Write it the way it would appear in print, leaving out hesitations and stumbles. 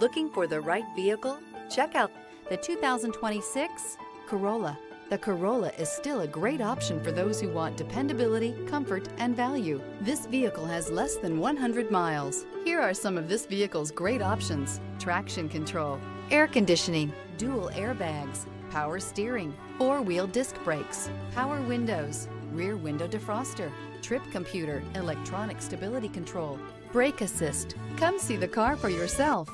Looking for the right vehicle? Check out the 2026 Corolla. The Corolla is still a great option for those who want dependability, comfort, and value. This vehicle has less than 100 miles. Here are some of this vehicle's great options: traction control, air conditioning, dual airbags, power steering, four-wheel disc brakes, power windows, rear window defroster, trip computer, electronic stability control, brake assist. Come see the car for yourself.